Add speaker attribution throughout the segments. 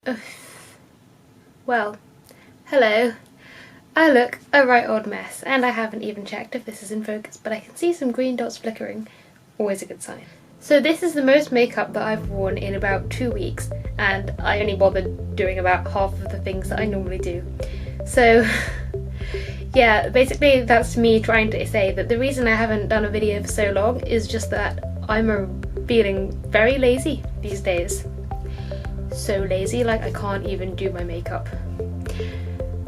Speaker 1: Ugh. Well, hello. I look a right old mess, and I haven't even checked if this is in focus, but I can see some green dots flickering. Always a good sign. So this is the most makeup that I've worn in about 2 weeks, and I only bothered doing about half of the things that I normally do. So yeah, basically that's me trying to say that the reason I haven't done a video for so long is just that I'm feeling very lazy these days. So lazy, like I can't even do my makeup.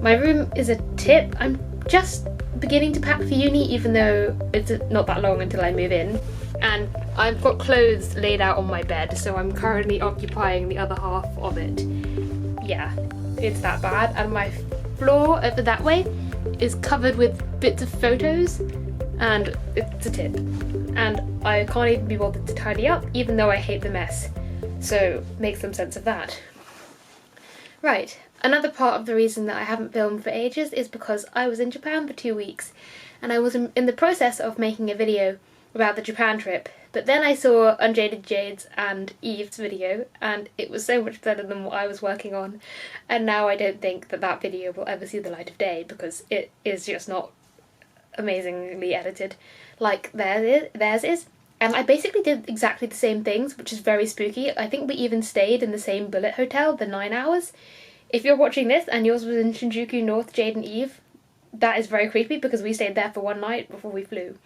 Speaker 1: My room is a tip. I'm just beginning to pack for uni, even though it's not that long until I move in. And I've got clothes laid out on my bed, so I'm currently occupying the other half of it. Yeah, it's that bad. And my floor over that way is covered with bits of photos, and it's a tip. And I can't even be bothered to tidy up, even though I hate the mess. So make some sense of that. Right, another part of the reason that I haven't filmed for ages is because I was in Japan for 2 weeks, and I was in the process of making a video about the Japan trip, but then I saw Unjaded Jade's and Eve's video, and it was so much better than what I was working on, and now I don't think that that video will ever see the light of day because it is just not amazingly edited like theirs is. And I basically did exactly the same things, which is very spooky. I think we even stayed in the same bullet hotel, the 9 hours. If you're watching this and yours was in Shinjuku North, Jade and Eve, that is very creepy because we stayed there for one night before we flew.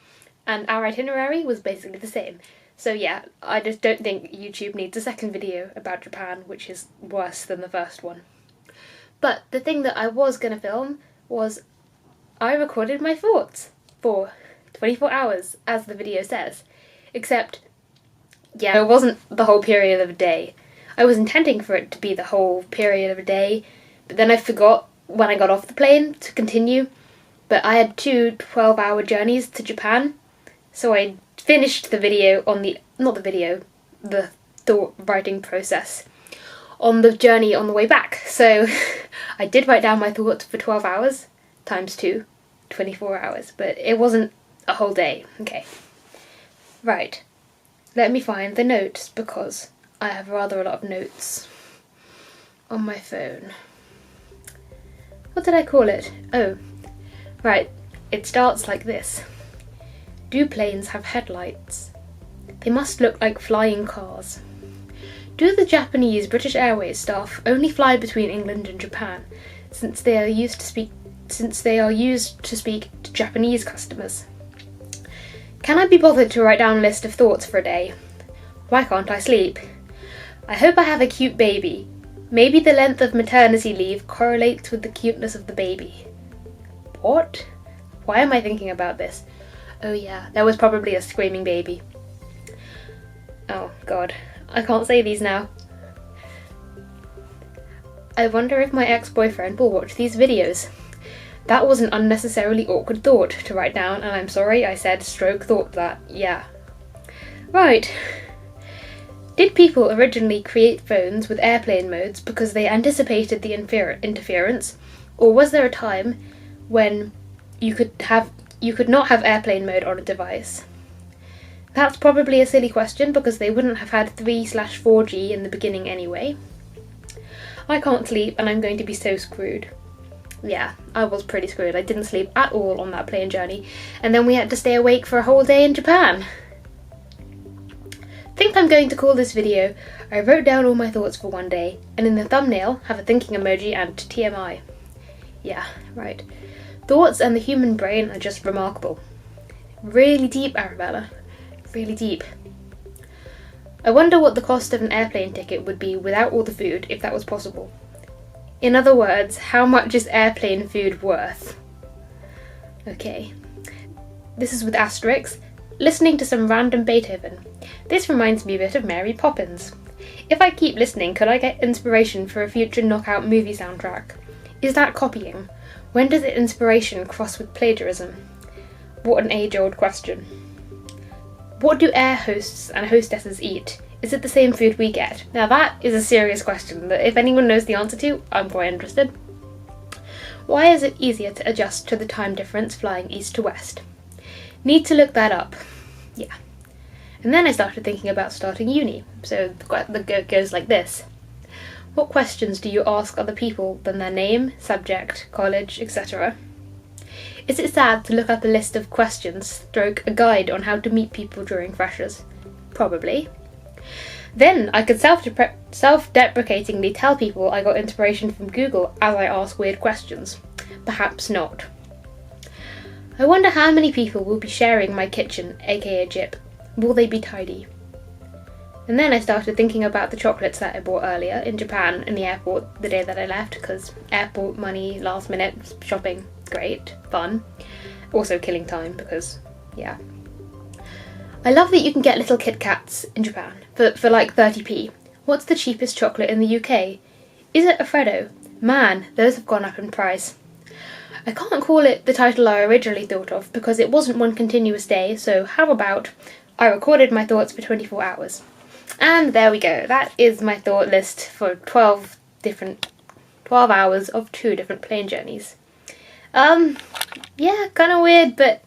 Speaker 1: And our itinerary was basically the same. So yeah, I just don't think YouTube needs a second video about Japan, which is worse than the first one. But the thing that I was going to film was I recorded my thoughts for 24 hours, as the video says. Except, yeah, it wasn't the whole period of a day. I was intending for it to be the whole period of a day, but then I forgot when I got off the plane to continue. But I had 2 12-hour journeys to Japan, so I finished the video on the thought writing process on the journey on the way back. So I did write down my thoughts for 12 hours, times 2, 24 hours, but it wasn't a whole day. Okay. Right, let me find the notes because I have rather a lot of notes on my phone. What did I call it? Oh, right, it starts like this. Do planes have headlights? They must look like flying cars. Do the Japanese British Airways staff only fly between England and Japan since they are used to speak to Japanese customers? Can I be bothered to write down a list of thoughts for a day? Why can't I sleep? I hope I have a cute baby. Maybe the length of maternity leave correlates with the cuteness of the baby. What? Why am I thinking about this? Oh yeah, there was probably a screaming baby. Oh god, I can't say these now. I wonder if my ex-boyfriend will watch these videos. That was an unnecessarily awkward thought to write down, and I'm sorry I said stroke thought that, yeah. Right. Did people originally create phones with airplane modes because they anticipated the interference, or was there a time when you could not have airplane mode on a device? That's probably a silly question because they wouldn't have had 3/4G in the beginning anyway. I can't sleep and I'm going to be so screwed. Yeah, I was pretty screwed. I didn't sleep at all on that plane journey, and then we had to stay awake for a whole day in Japan. Think I'm going to call this video I wrote down all my thoughts for one day, and in the thumbnail have a thinking emoji and TMI. Yeah, right. Thoughts and the human brain are just remarkable. Really deep, Arabella. Really deep. I wonder what the cost of an airplane ticket would be without all the food, if that was possible. In other words, how much is airplane food worth? Okay. This is with asterisks. Listening to some random Beethoven. This reminds me a bit of Mary Poppins. If I keep listening, could I get inspiration for a future Knockout movie soundtrack? Is that copying? When does inspiration cross with plagiarism? What an age-old question. What do air hosts and hostesses eat? Is it the same food we get? Now that is a serious question that if anyone knows the answer to, I'm quite interested. Why is it easier to adjust to the time difference flying east to west? Need to look that up. Yeah. And then I started thinking about starting uni, so the goes like this. What questions do you ask other people than their name, subject, college, etc.? Is it sad to look up a list of questions, stroke a guide on how to meet people during freshers? Probably. Then I could self-deprecatingly tell people I got inspiration from Google as I ask weird questions. Perhaps not. I wonder how many people will be sharing my kitchen, aka Jip. Will they be tidy? And then I started thinking about the chocolates that I bought earlier in Japan in the airport the day that I left, because airport money, last minute shopping, great, fun. Also killing time because, yeah. I love that you can get little Kit Kats in Japan for like 30p. What's the cheapest chocolate in the UK? Is it a Freddo? Man, those have gone up in price. I can't call it the title I originally thought of because it wasn't one continuous day, so how about I recorded my thoughts for 24 hours. And there we go. That is my thought list for 12 hours of 2 different plane journeys. Yeah, kind of weird, but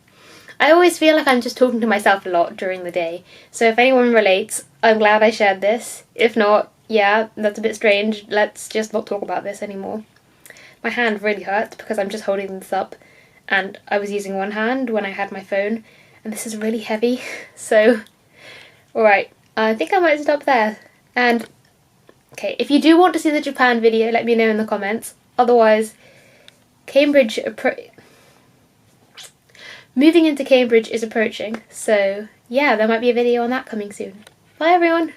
Speaker 1: I always feel like I'm just talking to myself a lot during the day. So if anyone relates, I'm glad I shared this. If not, yeah, that's a bit strange. Let's just not talk about this anymore. My hand really hurts because I'm just holding this up, and I was using one hand when I had my phone, and this is really heavy, so alright. I think I might stop there. And, okay, if you do want to see the Japan video, let me know in the comments. Otherwise, moving into Cambridge is approaching, so yeah, there might be a video on that coming soon. Bye everyone!